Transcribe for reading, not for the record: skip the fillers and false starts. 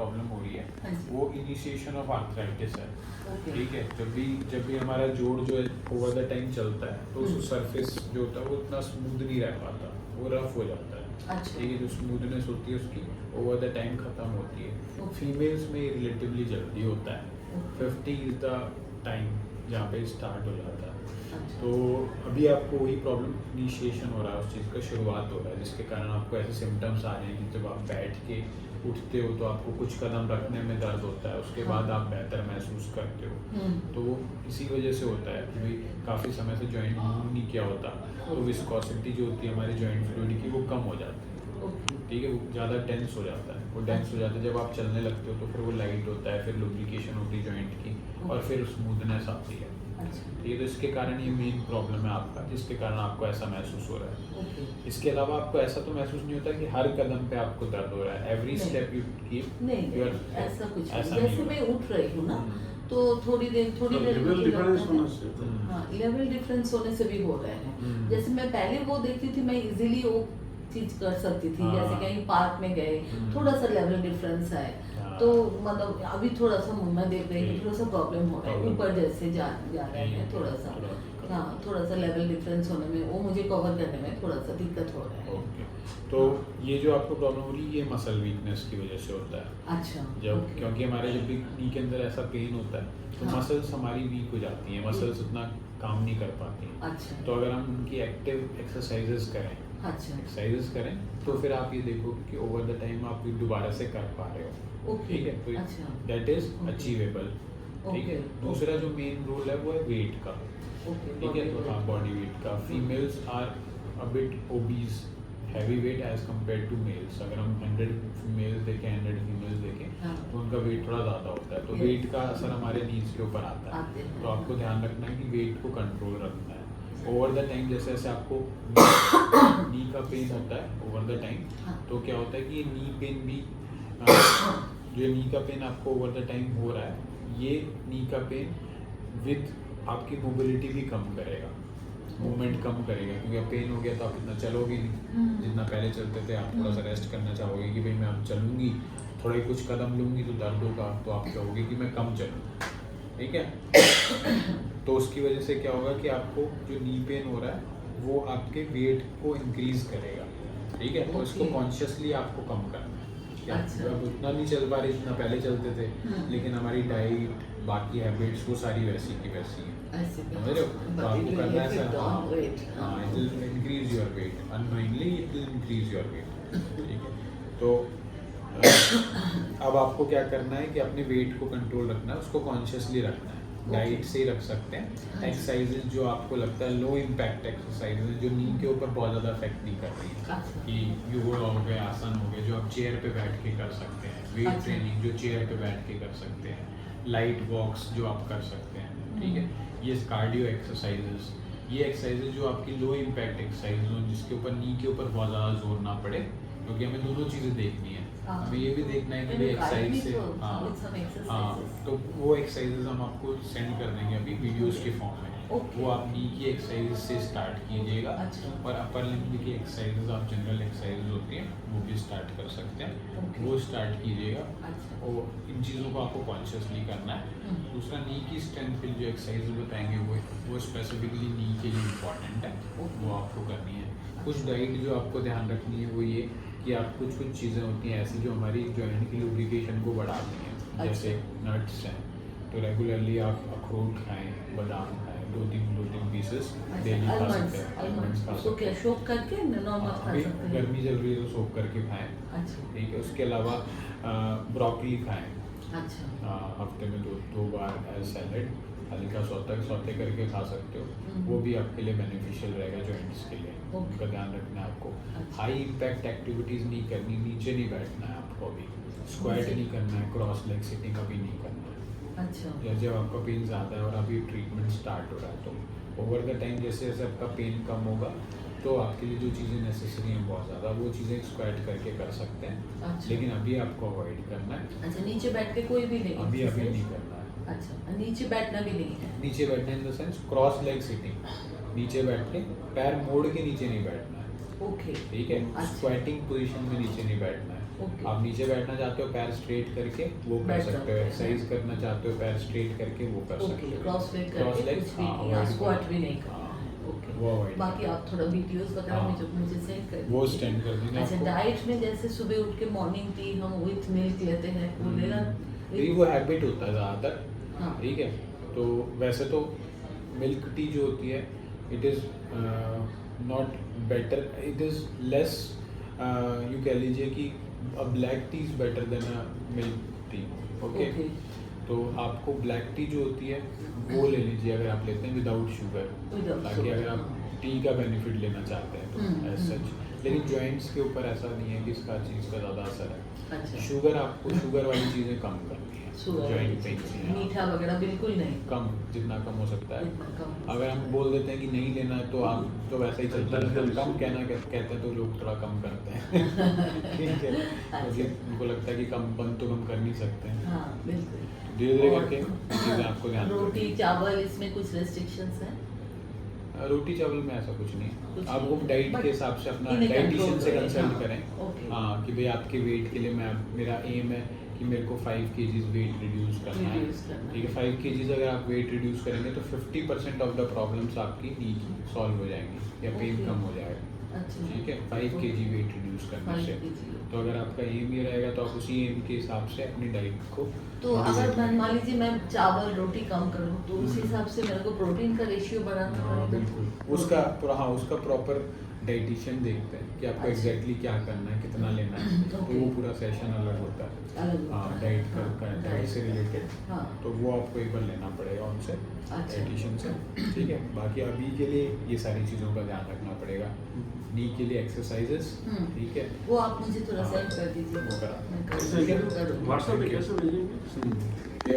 Problem हो रही है हाँ जी। वो इनिशिएशन ऑफ आर्थराइटिस है। ओके। ठीक है, जब भी हमारा जोड़ जो है ओवर द टाइम चलता है तो उसका सरफेस जो होता है वो इतना स्मूथ नहीं रह पाता, वो रफ हो जाता है। अच्छा। ठीक है, जो स्मूथनेस होती है उसकी ओवर द टाइम ख़त्म होती है। Okay. फीमेल्स में रिलेटिवली जल्दी होता है। Okay. 50 इज़ द टाइम जहाँ पे स्टार्ट हो जाता है। अच्छा। तो अभी आपको वही प्रॉब्लम इनिशिएशन हो रहा है, उस चीज़ का शुरुआत हो रहा है, जिसके कारण आपको ऐसे सिम्टम्स आ रहे हैं कि जब आप बैठ के उठते हो तो आपको कुछ कदम रखने में दर्द होता है, उसके बाद आप बेहतर महसूस करते हो। तो वो इसी वजह से होता है कि भाई काफ़ी समय से जॉइंट मूव नहीं किया होता, तो विस्कोसिटी जो होती है हमारे जॉइंट फ्लूइड की वो कम हो जाती है। ठीक है, वो ज़्यादा डेंस हो जाता है, वो डेंस हो जाता है। जब आप चलने लगते हो तो फिर वो लाइट होता है, फिर लुब्रिकेशन होती है जॉइंट की और फिर स्मूथनेस आती है। ठीक है, तो इसके कारण ये मेन प्रॉब्लम है आपका, जिसके कारण आपको ऐसा महसूस हो रहा है। ओके। इसके अलावा आपको ऐसा तो महसूस नहीं होता कि हर कदम पे आपको दर्द हो रहा है, एवरी नहीं। स्टेप यू कीप नहीं ऐसा कुछ ऐसा नहीं। नहीं जैसे होगा। मैं उठ रही हूँ ना तो थोड़ी देर लेवल मुझे डिफरेंस लगता होना है चाहिए। हाँ लेवल डिफरेंस होने से भी हो रहे हैं। जैसे मैं पहले वो देखती थी, मैं इजीली वो चीज कर सकती थी। हाँ। जैसे कहीं पार्क में गए थोड़ा सा लेवल डिफरेंस है हाँ। तो मतलब अभी थोड़ा सा मैं देख रही हूँ ठीक। थोड़ा सा प्रॉब्लम हो रहा है, Problem। ऊपर जैसे जा रहे हैं थोड़ा सा। हाँ थोड़ा सा लेवल डिफरेंस होने में, वो मुझे कवर करने में थोड़ा सा दिक्कत हो रहा है। ओके, तो ये जो आपको प्रॉब्लम हो रही है ये मसल वीकनेस की वजह से होता है। अच्छा। जब ओके। क्योंकि हमारे जब भी नी के अंदर ऐसा पेन होता है तो हाँ। मसल्स हमारी वीक हो जाती हैं, मसल्स उतना काम नहीं कर पाती हैं। अच्छा। तो अगर हम उनकी एक्टिव एक्सरसाइजेस करें, अच्छा। एक्सरसाइजेस करें तो फिर आप ये देखोगे कि ओवर द टाइम आप ये दोबारा से कर पा रहे हो। ओके। ठीक है, तो अच्छा। That is okay. अचीवेबल। ठीक है, ओके। दूसरा जो मेन रोल है वो है वेट का। ओके। ठीक है, तो हाँ बॉडी वेट का females are a bit obese, heavy weight as compare to males. अगर हम 100 मेल्स देखें 100 फीमेल्स देखें हाँ। तो उनका वेट थोड़ा ज़्यादा होता है, तो Yes. वेट का असर हमारे नीज के ऊपर आता आते है। हैं। तो आपको ध्यान रखना है कि वेट को कंट्रोल रखना है। ओवर द टाइम जैसे जैसे आपको नी का पेन होता है ओवर द टाइम, हाँ। तो क्या होता है कि ये नी पेन भी जो नी का पेन आपको ओवर द टाइम हो रहा है, ये नी का पेन विद आपकी मोबिलिटी भी कम करेगा, मूवमेंट कम करेगा, क्योंकि अब पेन हो गया तो आप इतना चलोगे नहीं जितना पहले चलते थे। आप थोड़ा सा रेस्ट करना चाहोगे कि भाई मैं अब चलूँगी, थोड़ा ही कुछ कदम लूँगी तो दर्द होगा, तो आप कहोगे कि मैं कम चलूँ। ठीक है, तो उसकी वजह से क्या होगा कि आपको जो नी पेन हो रहा है वो आपके वेट को इंक्रीज करेगा। ठीक है, तो इसको Okay. कॉन्शियसली आपको कम करना है कि आप अच्छा। अब उतना नहीं चल पा रहे जितना पहले चलते थे, लेकिन हमारी डाइट बाकी हैबिट्स वो सारी वैसी की वैसी हैं। ऐसे भी। समझ रहे हो? तो But आपको it will करना है affect सर, on weight. हाँ, it will increase your weight. Unknowingly it will increase your weight. ठीक है, तो अब आपको क्या करना है कि अपने वेट को कंट्रोल रखना है, उसको कॉन्शियसली रखना है। डाइट से ही रख सकते हैं। एक्सरसाइजेज जो आपको लगता है लो इम्पैक्ट एक्सरसाइजेज जो नी के ऊपर बहुत ज़्यादा इफेक्ट नहीं कर रही है, कि योग हो गए, आसन हो गए, जो आप चेयर पे बैठ के कर सकते हैं, वेट ट्रेनिंग जो चेयर पे बैठ के कर सकते हैं, लाइट वॉक्स जो आप कर सकते हैं। ठीक है, ये कार्डियो एक्सरसाइजेज, ये एक्सरसाइजेज जो आपकी लो इम्पैक्ट एक्सरसाइज हो, जिसके ऊपर नी के ऊपर बहुत ज़्यादा जोर ना पड़े, क्योंकि हमें दोनों चीज़ें देखनी है। हमें ये भी देखना है कि भाई एक्सरसाइज से हाँ, तो वो एक्सरसाइजेज हम आपको सेंड कर देंगे अभी वीडियोस के फॉर्म में। वो आप नी की एक्सरसाइज से स्टार्ट कीजिएगा और अपर लिम्ब की एक्सरसाइजेज आप जनरल एक्सरसाइजेज होती हैं वो भी स्टार्ट कर सकते हैं, वो स्टार्ट कीजिएगा। और इन चीज़ों को आपको कॉन्शियसली करना है। दूसरा नी की स्ट्रेंथ के लिए जो एक्सरसाइज बताएंगे वो स्पेसिफिकली नी के लिए इम्पॉर्टेंट है, वो आपको करनी है। कुछ डाइट जो आपको ध्यान रखनी है वो ये कि आप कुछ चीज़ें होती हैं ऐसी जो हमारी जॉइंट की लुब्रिकेशन को बढ़ाती हैं, जैसे नट्स हैं, तो रेगुलरली आप अखरोट खाएं, बादाम खाएं, दो तीन पीसेस डेली खा सकते हैं। आलमंड्स खा सकते हैं। शोक करके नॉर्मल खा अभी सकते हैं। गर्मी चल रही है तो सोप करके खाएं। अच्छा। ठीक है, उसके अलावा ब्रोकली खाएं, अच्छा। हफ्ते में दो बार एज सैलेड, हल्का सौते करके खा सकते हो, वो भी आपके लिए बेनिफिशियल रहेगा जॉइंट्स के लिए। उनका ध्यान रखना है आपको। हाई इम्पैक्ट एक्टिविटीज़ नहीं करनी, नीचे नहीं बैठना है आपको, अभी स्क्वाट नहीं करना है, क्रॉस लेग सिटिंग अभी नहीं करना है। अच्छा। या जब आपका पेन ज़्यादा है और अभी ट्रीटमेंट स्टार्ट हो रहा है तो ओवर द टाइम जैसे जैसे आपका पेन कम होगा तो आपके लिए जो चीज़ें नेसेसरी हैं बहुत ज़्यादा, वो चीज़ें स्क्वाट करके कर सकते हैं। अच्छा। लेकिन अभी आपको अवॉइड करना है, अच्छा, नीचे बैठ के कोई भी नहीं अभी exercise? नहीं करना है। अच्छा, नीचे बैठना भी नहीं है। नीचे बैठना in the sense cross leg sitting, नीचे बैठ के पैर मोड़ के नीचे नहीं बैठना है। ओके। ठीक है, अच्छा। स्क्वाटिंग पोजीशन में नीचे नहीं बैठना है, Okay. आप नीचे बैठना चाहते हो पैर स्ट्रेट करके वो कर बैठ सकते सकते हो, हैं। एक्सरसाइज करना चाहते हो पैर स्ट्रेट करके वो कर सकते ओके हो। क्रॉस लेग Cross करके leg, कुछ भी हाँ, नहीं, avoid स्क्वाट करो। भी नहीं करना हाँ, है। ओके वो avoid बाकी करो। आप थोड़ा वीडियोस वगैरह हाँ। मुझे सेंड कर वो दीजिए। सेंड कर देंगे अच्छा आपको। डाइट में जैसे सुबह उठ के मॉर्निंग टी हम विथ मिल्क लेते हैं वो लेना नहीं वो हैबिट होता है ज़्यादातर, हाँ। ठीक है। तो वैसे तो मिल्क टी जो होती है it is not better, it is less, you कह लीजिए कि अ black T is better than a milk tea, okay. Okay तो आपको ब्लैक टी जो होती है वो ले लीजिए अगर आप लेते हैं विदाउट शुगर, Without ताकि sugar, अगर आप हाँ। टी का बेनिफिट लेना चाहते हैं तो एज सच। लेकिन जॉइंट्स के ऊपर ऐसा नहीं है कि इसका चीज़ का ज़्यादा असर है। अच्छा शुगर आपको शुगर वाली चीज़ें कम करनी है, शुगर जॉइंट पेन मीठा वगैरह बिल्कुल नहीं कम, जितना कम हो सकता है। इतना कम अगर हम बोल देते हैं कि नहीं लेना है तो आप तो वैसा ही चलता है, कम कहते हैं तो लोग थोड़ा कम करते हैं ठीक है, क्योंकि उनको लगता है कि कम बंद तो हम कर नहीं सकते हैं। हाँ बिल्कुल धीरे धीरे और करके चीज़ें आपको ध्यान रोटी रखनी चावल इसमें कुछ रेस्ट्रिक्शंस हैं? है। रोटी चावल में ऐसा कुछ नहीं कुछ है, आपको नहीं। डाइट But के हिसाब से अपना इन्हें डाइटिशियन control से करें, कंसल्ट हाँ, करें। okay. हाँ कि भाई आपके वेट के लिए मेरा एम है कि मेरे को 5 kg वेट रिड्यूस करना है, Reduce करना है। ठीक है। 5 kg अगर आप वेट रिड्यूस करेंगे तो 50% ऑफ द प्रॉब्लम्स आपकी नी की सॉल्व हो जाएंगी या पेन Okay. कम हो जाएगा, अच्छा ठीक है। 5 kg वेट रिड्यूस करने 5 से। kg। तो अगर आपका एम ये रहेगा तो आप उसी एम के हिसाब से अपनी डाइट को तो अगर motivate मान करें। मान लीजिए मैं चावल रोटी कम करूँ तो उस हम्म। हिसाब से मेरे को प्रोटीन का रेशियो बढ़ाना हाँ पड़ेगा। बिल्कुल, उसका प्रॉपर डाइटिशियन देखते हैं कि आपको अच्छा। एग्जैक्टली क्या करना है, कितना लेना है। तो Okay. वो पूरा सेशन अलग होता है, अलग होता हाँ है। डाइट हाँ, का डाइट diet से का। रिलेटेड। हाँ तो वो आपको एक बार लेना पड़ेगा उनसे, अच्छा। डाइटिशियन से, ठीक है। बाकी अभी के लिए ये सारी चीज़ों का ध्यान रखना पड़ेगा। नी के लिए एक्सरसाइजेस, ठीक है। वो आप मुझे थोड़ा हाँ, सेंड कर दीजिए वो करा। मैं कर ठीक है। करूँगा। व्हाट्सएप पे कैसे भेजेंगे?